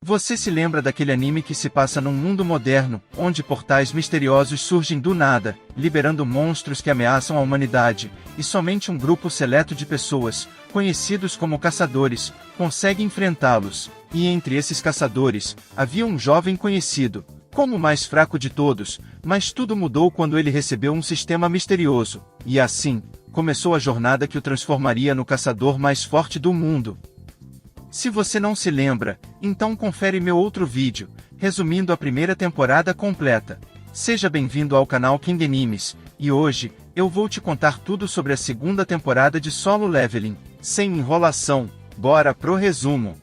Você se lembra daquele anime que se passa num mundo moderno, onde portais misteriosos surgem do nada, liberando monstros que ameaçam a humanidade, e somente um grupo seleto de pessoas, conhecidos como caçadores, consegue enfrentá-los. E entre esses caçadores, havia um jovem conhecido como o mais fraco de todos, mas tudo mudou quando ele recebeu um sistema misterioso, e assim, começou a jornada que o transformaria no caçador mais forte do mundo. Se você não se lembra, então confere meu outro vídeo, resumindo a primeira temporada completa. Seja bem-vindo ao canal King Animes, e hoje, eu vou te contar tudo sobre a segunda temporada de Solo Leveling. Sem enrolação, bora pro resumo.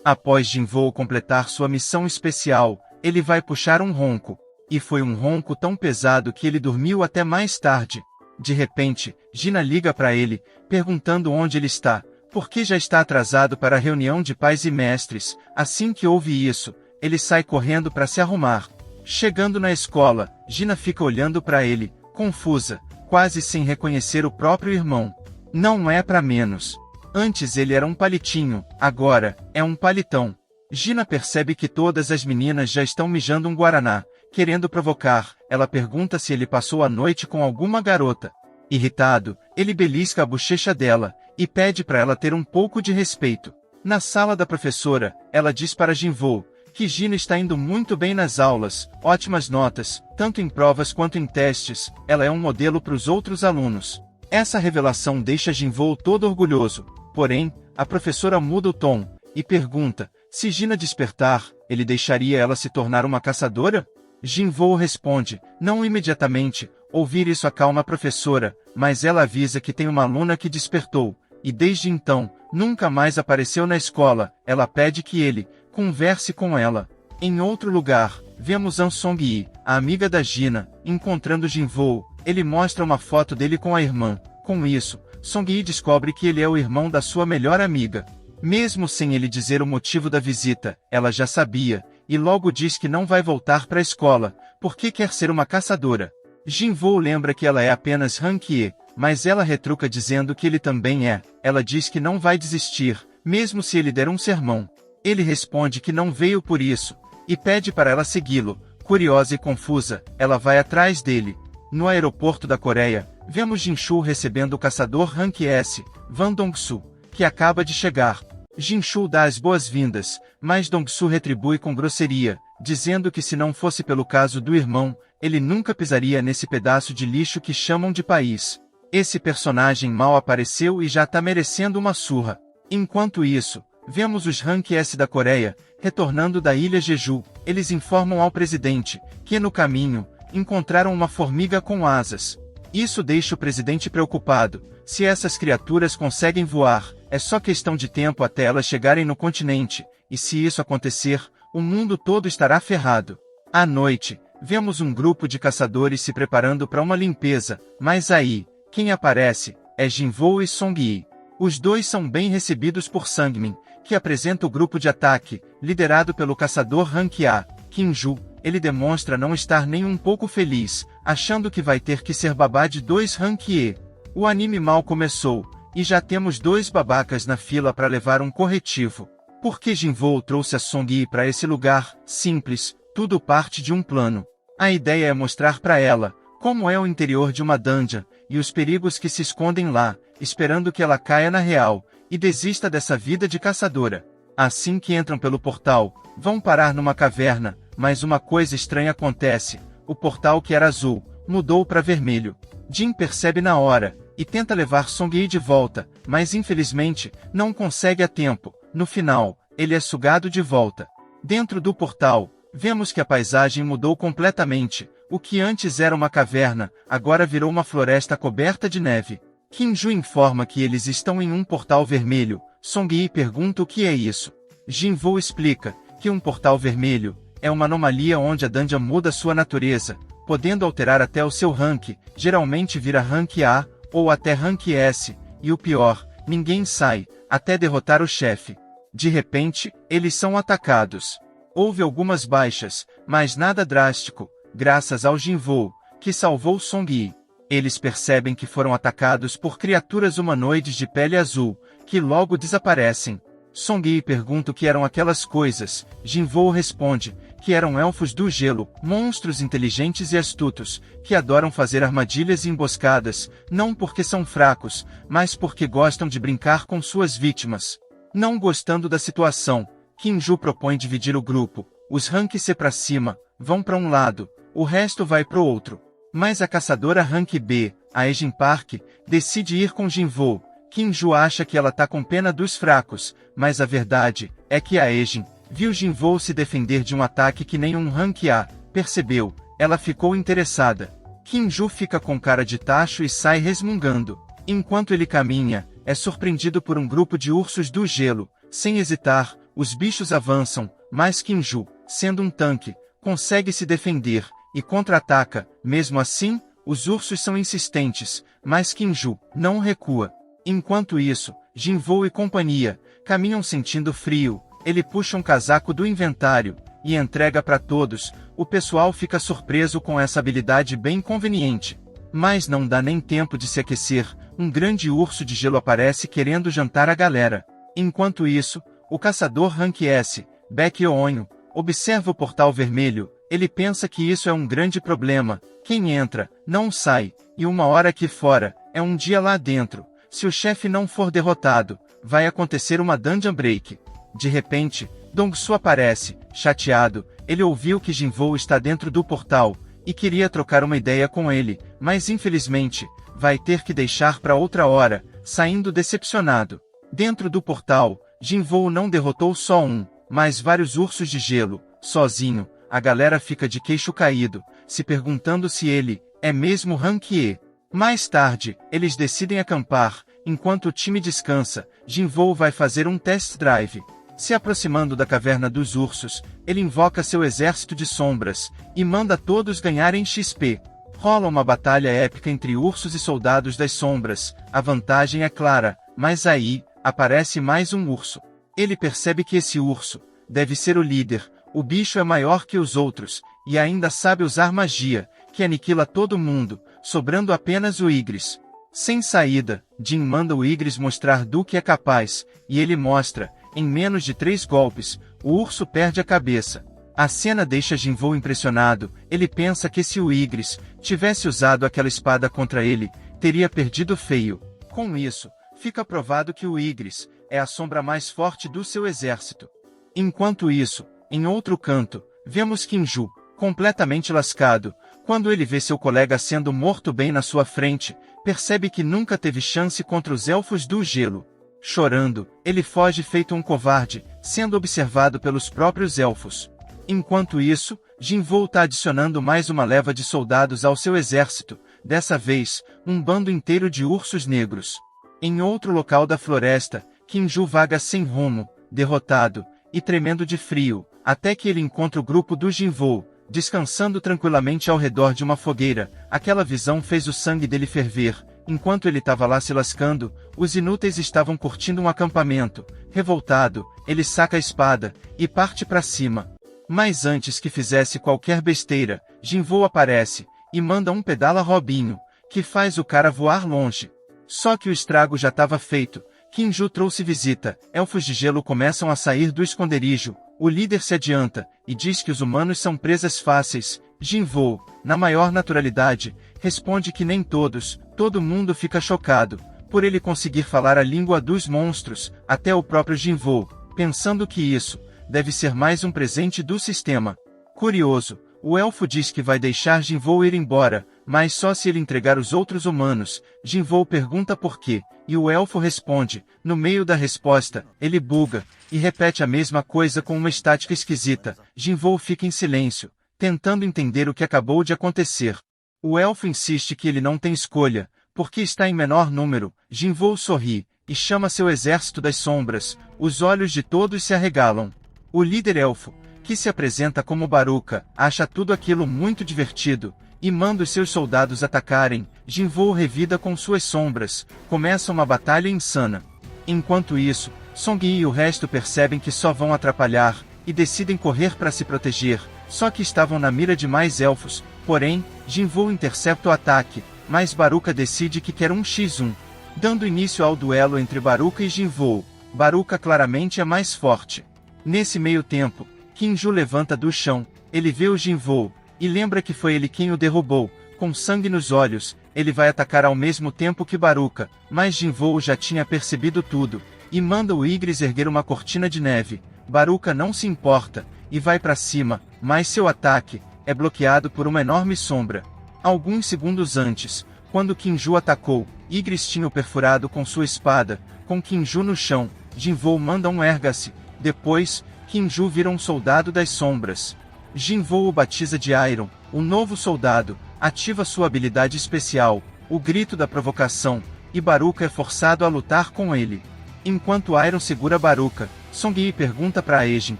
Após Jinvoo completar sua missão especial, ele vai puxar um ronco. E foi um ronco tão pesado que ele dormiu até mais tarde. De repente, Gina liga para ele, perguntando onde ele está, porque já está atrasado para a reunião de pais e mestres. Assim que ouve isso, ele sai correndo para se arrumar. Chegando na escola, Gina fica olhando para ele, confusa, quase sem reconhecer o próprio irmão. Não é para menos. Antes ele era um palitinho, agora, é um palitão. Gina percebe que todas as meninas já estão mijando um guaraná. Querendo provocar, ela pergunta se ele passou a noite com alguma garota. Irritado, ele belisca a bochecha dela, e pede para ela ter um pouco de respeito. Na sala da professora, ela diz para Jinvoo que Gina está indo muito bem nas aulas, ótimas notas, tanto em provas quanto em testes, ela é um modelo para os outros alunos. Essa revelação deixa Jinvoo todo orgulhoso, porém, a professora muda o tom, e pergunta, se Gina despertar, ele deixaria ela se tornar uma caçadora? Jinvoo responde, não imediatamente. Ouvir isso acalma a professora, mas ela avisa que tem uma aluna que despertou, e desde então, nunca mais apareceu na escola. Ela pede que ele converse com ela. Em outro lugar, vemos An Song-yi, a amiga da Gina, encontrando Jinvoo. Ele mostra uma foto dele com a irmã. Com isso, Song-yi descobre que ele é o irmão da sua melhor amiga. Mesmo sem ele dizer o motivo da visita, ela já sabia, e logo diz que não vai voltar para a escola, porque quer ser uma caçadora. Jinvoo lembra que ela é apenas Rank E, mas ela retruca dizendo que ele também é. Ela diz que não vai desistir, mesmo se ele der um sermão. Ele responde que não veio por isso, e pede para ela segui-lo. Curiosa e confusa, ela vai atrás dele. No aeroporto da Coreia, vemos Jinshu recebendo o caçador Rank S, Van Dong-soo, que acaba de chegar. Jinshu dá as boas-vindas, mas Dong-soo retribui com grosseria, dizendo que se não fosse pelo caso do irmão, ele nunca pisaria nesse pedaço de lixo que chamam de país. Esse personagem mal apareceu e já tá merecendo uma surra. Enquanto isso, vemos os Rank S da Coreia, retornando da ilha Jeju. Eles informam ao presidente, que no caminho, encontraram uma formiga com asas. Isso deixa o presidente preocupado. Se essas criaturas conseguem voar, é só questão de tempo até elas chegarem no continente, e se isso acontecer, o mundo todo estará ferrado. À noite, vemos um grupo de caçadores se preparando para uma limpeza, mas aí, quem aparece, é Jinvoo e Song-yi. Os dois são bem recebidos por Sangmin, que apresenta o grupo de ataque, liderado pelo caçador Rank A, Kinju. Ele demonstra não estar nem um pouco feliz, achando que vai ter que ser babá de dois Rank E. O anime mal começou, e já temos dois babacas na fila para levar um corretivo. Por que Jinvoo trouxe a Song-yi para esse lugar? Simples, tudo parte de um plano. A ideia é mostrar para ela como é o interior de uma dungeon, e os perigos que se escondem lá, esperando que ela caia na real, e desista dessa vida de caçadora. Assim que entram pelo portal, vão parar numa caverna, mas uma coisa estranha acontece. O portal que era azul, mudou para vermelho. Jin percebe na hora, e tenta levar Song-yi de volta, mas infelizmente, não consegue a tempo. No final, ele é sugado de volta. Dentro do portal, vemos que a paisagem mudou completamente. O que antes era uma caverna, agora virou uma floresta coberta de neve. Kinju informa que eles estão em um portal vermelho. Song-yi pergunta o que é isso. Jinvoo explica que um portal vermelho é uma anomalia onde a dungeon muda sua natureza, podendo alterar até o seu rank, geralmente vira rank A, ou até rank S, e o pior, ninguém sai, até derrotar o chefe. De repente, eles são atacados. Houve algumas baixas, mas nada drástico, graças ao Jinvoo, que salvou Song-yi. Eles percebem que foram atacados por criaturas humanoides de pele azul, que logo desaparecem. Song-Yi pergunta o que eram aquelas coisas. Jin-Woo responde que eram elfos do gelo, monstros inteligentes e astutos, que adoram fazer armadilhas e emboscadas, não porque são fracos, mas porque gostam de brincar com suas vítimas. Não gostando da situação, Kim-Ju propõe dividir o grupo. Os Rank C para cima vão para um lado, o resto vai para o outro. Mas a caçadora Rank B, a Ejin Park, decide ir com Jin-Woo. Kim-Ju acha que ela tá com pena dos fracos, mas a verdade é que a Ejin viu Jin-Woo se defender de um ataque que nenhum Rank A percebeu. Ela ficou interessada. Kim-Ju fica com cara de tacho e sai resmungando. Enquanto ele caminha, é surpreendido por um grupo de ursos do gelo. Sem hesitar, os bichos avançam, mas Kim-Ju, sendo um tanque, consegue se defender e contra-ataca. Mesmo assim, os ursos são insistentes, mas Kim-Ju não recua. Enquanto isso, Jin-Woo e companhia caminham sentindo frio. Ele puxa um casaco do inventário e entrega para todos. O pessoal fica surpreso com essa habilidade bem conveniente. Mas não dá nem tempo de se aquecer. Um grande urso de gelo aparece querendo jantar a galera. Enquanto isso, o caçador Rank S, Baek Yeonho, observa o portal vermelho. Ele pensa que isso é um grande problema. Quem entra, não sai, e uma hora aqui fora, é um dia lá dentro. Se o chefe não for derrotado, vai acontecer uma dungeon break. De repente, Dong-Su aparece, chateado. Ele ouviu que Jin-Woo está dentro do portal, e queria trocar uma ideia com ele, mas infelizmente, vai ter que deixar para outra hora, saindo decepcionado. Dentro do portal, Jin-Woo não derrotou só um, mas vários ursos de gelo, sozinho. A galera fica de queixo caído, se perguntando se ele é mesmo Rank E. Mais tarde, eles decidem acampar. Enquanto o time descansa, Jin-Woo vai fazer um test drive. Se aproximando da caverna dos ursos, ele invoca seu exército de sombras e manda todos ganharem XP. Rola uma batalha épica entre ursos e soldados das sombras. A vantagem é clara, mas aí aparece mais um urso. Ele percebe que esse urso deve ser o líder. O bicho é maior que os outros e ainda sabe usar magia, que aniquila todo mundo, sobrando apenas o Igris. Sem saída, Jin manda o Igris mostrar do que é capaz, e ele mostra. Em menos de 3 golpes, o urso perde a cabeça. A cena deixa Jin-Woo impressionado. Ele pensa que se o Igris tivesse usado aquela espada contra ele, teria perdido feio. Com isso, fica provado que o Igris é a sombra mais forte do seu exército. Enquanto isso, em outro canto, vemos Kim-Ju, completamente lascado. Quando ele vê seu colega sendo morto bem na sua frente, percebe que nunca teve chance contra os elfos do gelo. Chorando, ele foge feito um covarde, sendo observado pelos próprios elfos. Enquanto isso, Jin-Woo está adicionando mais uma leva de soldados ao seu exército, dessa vez, um bando inteiro de ursos negros. Em outro local da floresta, Kim-Ju vaga sem rumo, derrotado, e tremendo de frio, até que ele encontra o grupo do Jin-Woo, descansando tranquilamente ao redor de uma fogueira. Aquela visão fez o sangue dele ferver. Enquanto ele estava lá se lascando, os inúteis estavam curtindo um acampamento. Revoltado, ele saca a espada e parte para cima. Mas antes que fizesse qualquer besteira, Jin-Woo aparece e manda um pedala Robinho, que faz o cara voar longe. Só que o estrago já estava feito. Kim-Ju trouxe visita. Elfos de gelo começam a sair do esconderijo. O líder se adianta e diz que os humanos são presas fáceis. Jin-Woo, na maior naturalidade, responde que nem todos. Todo mundo fica chocado por ele conseguir falar a língua dos monstros, até o próprio Jin-Woo, pensando que isso deve ser mais um presente do sistema. Curioso, o elfo diz que vai deixar Jin-Woo ir embora, mas só se ele entregar os outros humanos. Jin-Woo pergunta por quê, e o elfo responde. No meio da resposta, ele buga e repete a mesma coisa com uma estática esquisita. Jin-Woo fica em silêncio, tentando entender o que acabou de acontecer. O elfo insiste que ele não tem escolha, porque está em menor número. Jin-Woo sorri e chama seu exército das sombras. Os olhos de todos se arregalam. O líder elfo, que se apresenta como Baruka, acha tudo aquilo muito divertido e manda os seus soldados atacarem. Jin-Woo revida com suas sombras. Começa uma batalha insana. Enquanto isso, Song-Yi e o resto percebem que só vão atrapalhar e decidem correr para se proteger. Só que estavam na mira de mais elfos. Porém, Jin-Woo intercepta o ataque mas Baruka decide que quer um x1. Dando início ao duelo entre Baruka e Jinvoo. Baruka claramente é mais forte. Nesse meio tempo, Kinju levanta do chão, ele vê o Jinvoo, e lembra que foi ele quem o derrubou. Com sangue nos olhos, ele vai atacar ao mesmo tempo que Baruka, mas Jinvoo já tinha percebido tudo, e manda o Igris erguer uma cortina de neve. Baruka não se importa, e vai para cima, mas seu ataque é bloqueado por uma enorme sombra. Alguns segundos antes, quando Kinju atacou, Igris tinha o perfurado com sua espada. Com Kinju no chão, Jinvoo manda um erga-se. Depois, Kinju vira um soldado das sombras. Jinvoo o batiza de Iron, o novo soldado, ativa sua habilidade especial, o grito da provocação, e Baruka é forçado a lutar com ele. Enquanto Iron segura Baruka, Song-Yi pergunta para Aejin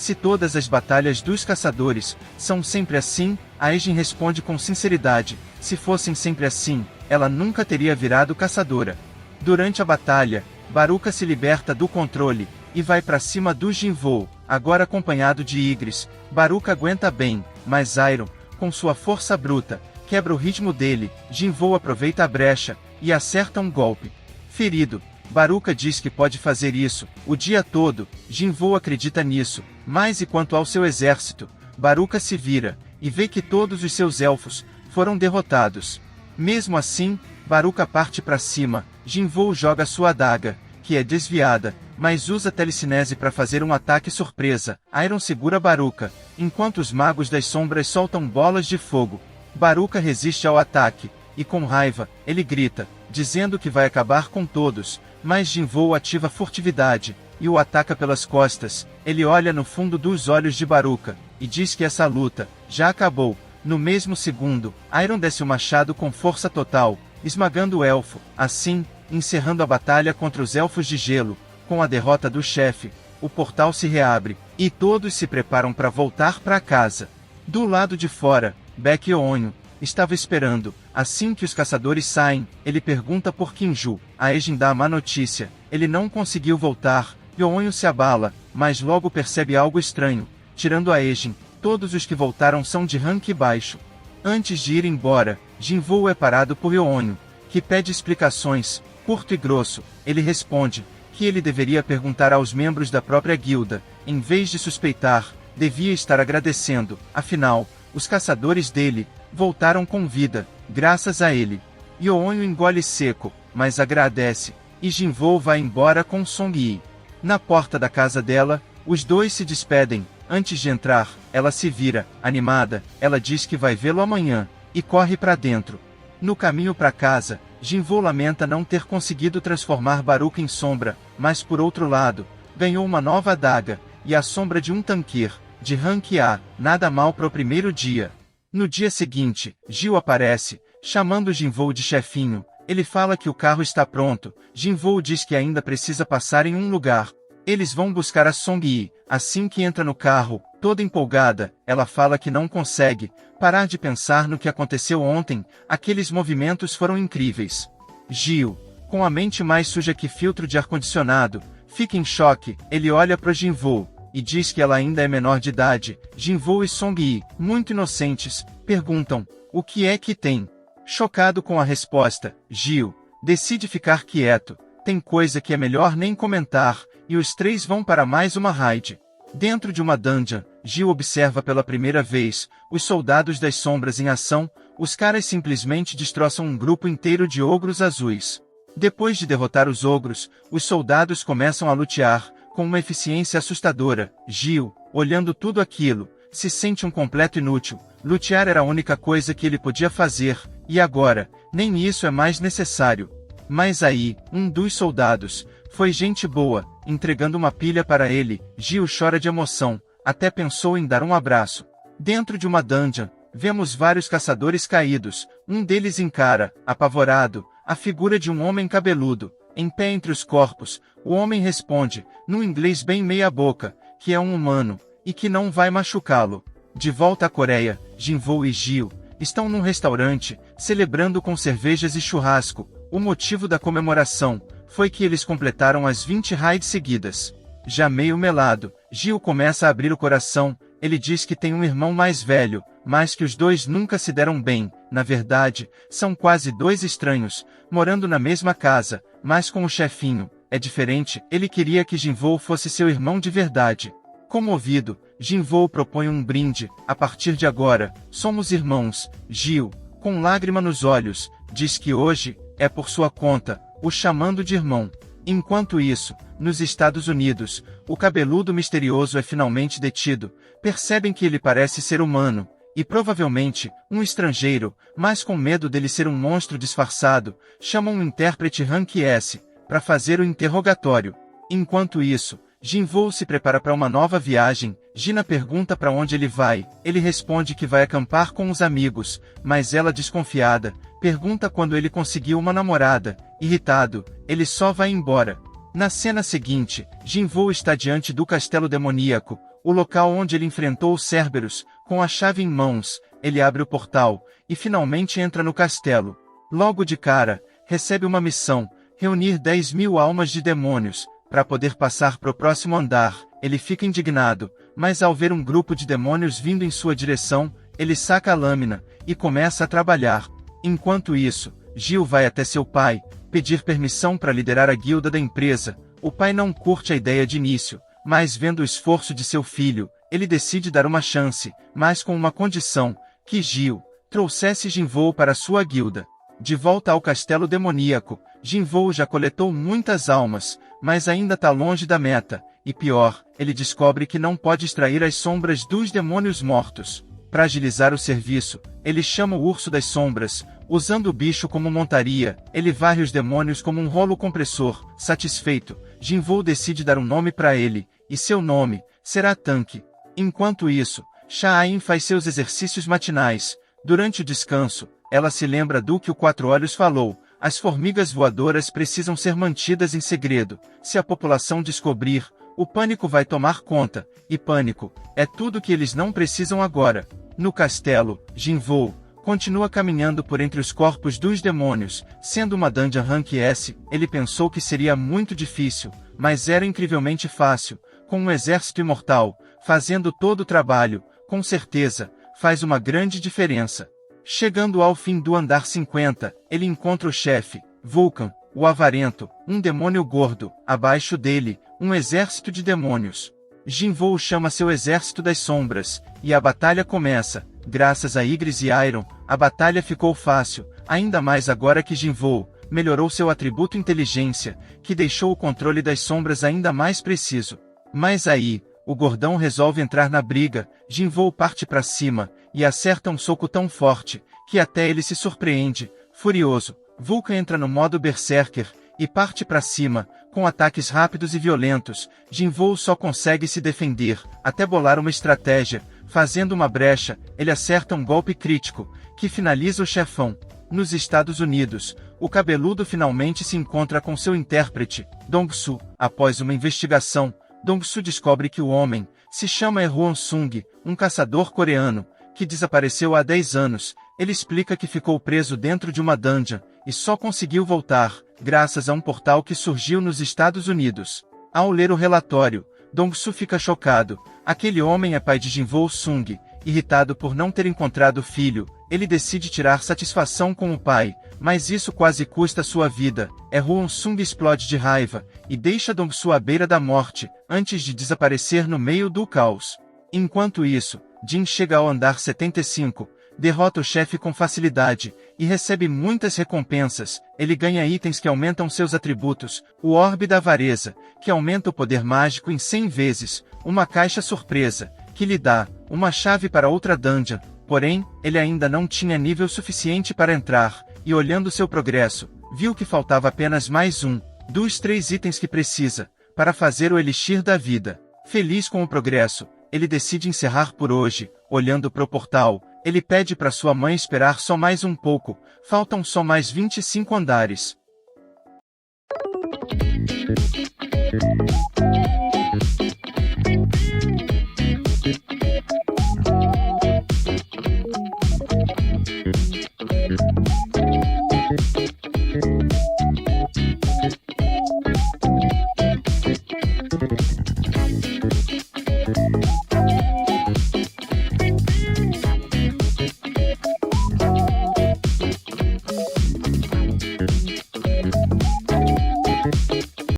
se todas as batalhas dos caçadores são sempre assim. Aejin responde com sinceridade: se fossem sempre assim, ela nunca teria virado caçadora. Durante a batalha, Baruka se liberta do controle e vai para cima do Jinvoo, agora acompanhado de Igris. Baruka aguenta bem, mas Iron, com sua força bruta, quebra o ritmo dele. Jinvoo aproveita a brecha e acerta um golpe. Ferido, Baruka diz que pode fazer isso o dia todo. Jinvoo acredita nisso, mas e quanto ao seu exército? Baruka se vira e vê que todos os seus elfos foram derrotados. Mesmo assim, Baruka parte para cima. Jinvoo joga sua adaga, que é desviada, mas usa telecinese para fazer um ataque surpresa. Iron segura Baruka, enquanto os magos das sombras soltam bolas de fogo. Baruka resiste ao ataque, e com raiva, ele grita, dizendo que vai acabar com todos, mas Jinvoo ativa furtividade, e o ataca pelas costas. Ele olha no fundo dos olhos de Baruka, e diz que essa luta já acabou. No mesmo segundo, Iron desce o machado com força total, esmagando o elfo, assim, encerrando a batalha contra os elfos de gelo. Com a derrota do chefe, o portal se reabre, e todos se preparam para voltar para casa. Do lado de fora, Baek Yeonho estava esperando. Assim que os caçadores saem, ele pergunta por Kinju. Aejin dá a má notícia: ele não conseguiu voltar. Yeonho se abala, mas logo percebe algo estranho. Tirando Aejin, todos os que voltaram são de rank baixo. Antes de ir embora, Jinvoo é parado por Yeonho, que pede explicações. Curto e grosso, ele responde que ele deveria perguntar aos membros da própria guilda, em vez de suspeitar, devia estar agradecendo. Afinal, os caçadores dele voltaram com vida, graças a ele. Yeonho engole seco, mas agradece, e Jinvoo vai embora com Song-Yi. Na porta da casa dela, os dois se despedem. Antes de entrar, ela se vira, animada. Ela diz que vai vê-lo amanhã, e corre para dentro. No caminho para casa, Jinvoo lamenta não ter conseguido transformar Baruka em sombra, mas por outro lado, ganhou uma nova adaga, e a sombra de um tanqueir, de rank A, nada mal para o primeiro dia. No dia seguinte, Gil aparece, chamando Jinvoo de chefinho. Ele fala que o carro está pronto. Jinvoo diz que ainda precisa passar em um lugar. Eles vão buscar a Song-Yi. Assim que entra no carro, toda empolgada, ela fala que não consegue parar de pensar no que aconteceu ontem. Aqueles movimentos foram incríveis. Gil, com a mente mais suja que filtro de ar-condicionado, fica em choque. Ele olha para Jinvoo e diz que ela ainda é menor de idade. Jinvoo e Song-Yi, muito inocentes, perguntam: o que é que tem? Chocado com a resposta, Gil decide ficar quieto. Tem coisa que é melhor nem comentar, e os três vão para mais uma raid. Dentro de uma dungeon, Gil observa pela primeira vez os soldados das sombras em ação. Os caras simplesmente destroçam um grupo inteiro de ogros azuis. Depois de derrotar os ogros, os soldados começam a lutear, com uma eficiência assustadora. Gil, olhando tudo aquilo, se sente um completo inútil. Lutear era a única coisa que ele podia fazer, e agora, nem isso é mais necessário. Mas aí, um dos soldados foi gente boa, entregando uma pilha para ele. Gil chora de emoção, até pensou em dar um abraço. Dentro de uma dungeon, vemos vários caçadores caídos. Um deles encara, apavorado, a figura de um homem cabeludo, em pé entre os corpos. O homem responde, num inglês bem meia-boca, que é um humano, e que não vai machucá-lo. De volta à Coreia, Jinvoo e Gil estão num restaurante, celebrando com cervejas e churrasco. O motivo da comemoração foi que eles completaram as 20 raids seguidas. Já meio melado, Gil começa a abrir o coração. Ele diz que tem um irmão mais velho, mas que os dois nunca se deram bem. Na verdade, são quase dois estranhos, morando na mesma casa, mas com o chefinho é diferente. Ele queria que Jinvoo fosse seu irmão de verdade. Comovido, Jinvoo propõe um brinde. A partir de agora, somos irmãos. Gil, com lágrima nos olhos, diz que hoje é por sua conta, o chamando de irmão. Enquanto isso, nos Estados Unidos, o cabeludo misterioso é finalmente detido. Percebem que ele parece ser humano, e provavelmente um estrangeiro, mas com medo dele ser um monstro disfarçado, chamam um intérprete Rank S para fazer o interrogatório. Enquanto isso, Jinvoo se prepara para uma nova viagem. Gina pergunta para onde ele vai. Ele responde que vai acampar com os amigos, mas ela, desconfiada, pergunta quando ele conseguiu uma namorada. Irritado, ele só vai embora. Na cena seguinte, Jinvoo está diante do castelo demoníaco, o local onde ele enfrentou os Cerberus. Com a chave em mãos, ele abre o portal e finalmente entra no castelo. Logo de cara, recebe uma missão: reunir 10.000 almas de demônios para poder passar para o próximo andar. Ele fica indignado, mas ao ver um grupo de demônios vindo em sua direção, ele saca a lâmina e começa a trabalhar. Enquanto isso, Gil vai até seu pai pedir permissão para liderar a guilda da empresa. O pai não curte a ideia de início, mas vendo o esforço de seu filho, ele decide dar uma chance, mas com uma condição: que Gil trouxesse Jinvoo para sua guilda. De volta ao castelo demoníaco, Jinvoo já coletou muitas almas, mas ainda está longe da meta, e pior, ele descobre que não pode extrair as sombras dos demônios mortos. Para agilizar o serviço, ele chama o Urso das Sombras. Usando o bicho como montaria, ele varre os demônios como um rolo compressor. Satisfeito, Jinvoo decide dar um nome para ele, e seu nome será Tanque. Enquanto isso, Cha-In faz seus exercícios matinais. Durante o descanso, ela se lembra do que o Quatro Olhos falou: as formigas voadoras precisam ser mantidas em segredo. Se a população descobrir, o pânico vai tomar conta, e pânico é tudo que eles não precisam agora. No castelo, Jinvoo continua caminhando por entre os corpos dos demônios. Sendo uma dungeon Rank S, ele pensou que seria muito difícil, mas era incrivelmente fácil. Com um exército imortal fazendo todo o trabalho, com certeza faz uma grande diferença. Chegando ao fim do andar 50, ele encontra o chefe, Vulcan, o Avarento, um demônio gordo. Abaixo dele, um exército de demônios. Jinvoo chama seu exército das sombras, e a batalha começa. Graças a Igris e Iron, a batalha ficou fácil, ainda mais agora que Jinvoo melhorou seu atributo inteligência, que deixou o controle das sombras ainda mais preciso. Mas aí, o gordão resolve entrar na briga. Jinvoo parte para cima, e acerta um soco tão forte, que até ele se surpreende. Furioso, Vulcan entra no modo Berserker, e parte para cima, com ataques rápidos e violentos. Jinvoo só consegue se defender, até bolar uma estratégia. Fazendo uma brecha, ele acerta um golpe crítico, que finaliza o chefão. Nos Estados Unidos, o cabeludo finalmente se encontra com seu intérprete, Dong-Su. Após uma investigação, Dong-Su descobre que o homem se chama Hwon Sung, um caçador coreano, que desapareceu há 10 anos. Ele explica que ficou preso dentro de uma dungeon, e só conseguiu voltar graças a um portal que surgiu nos Estados Unidos. Ao ler o relatório, Dong-Su fica chocado. Aquele homem é pai de Jinvoo Sung. Irritado por não ter encontrado o filho, ele decide tirar satisfação com o pai, mas isso quase custa sua vida. Hwon Sung explode de raiva, e deixa Dong-Su à beira da morte, antes de desaparecer no meio do caos. Enquanto isso, Jin chega ao andar 75, derrota o chefe com facilidade, e recebe muitas recompensas. Ele ganha itens que aumentam seus atributos, o Orbe da Avareza, que aumenta o poder mágico em 100 vezes, uma caixa surpresa, que lhe dá uma chave para outra dungeon. Porém, ele ainda não tinha nível suficiente para entrar, e olhando seu progresso, viu que faltava apenas mais um dos 3 itens que precisa para fazer o Elixir da Vida. Feliz com o progresso, ele decide encerrar por hoje. Olhando para o portal, ele pede para sua mãe esperar só mais um pouco. Faltam só mais 25 andares.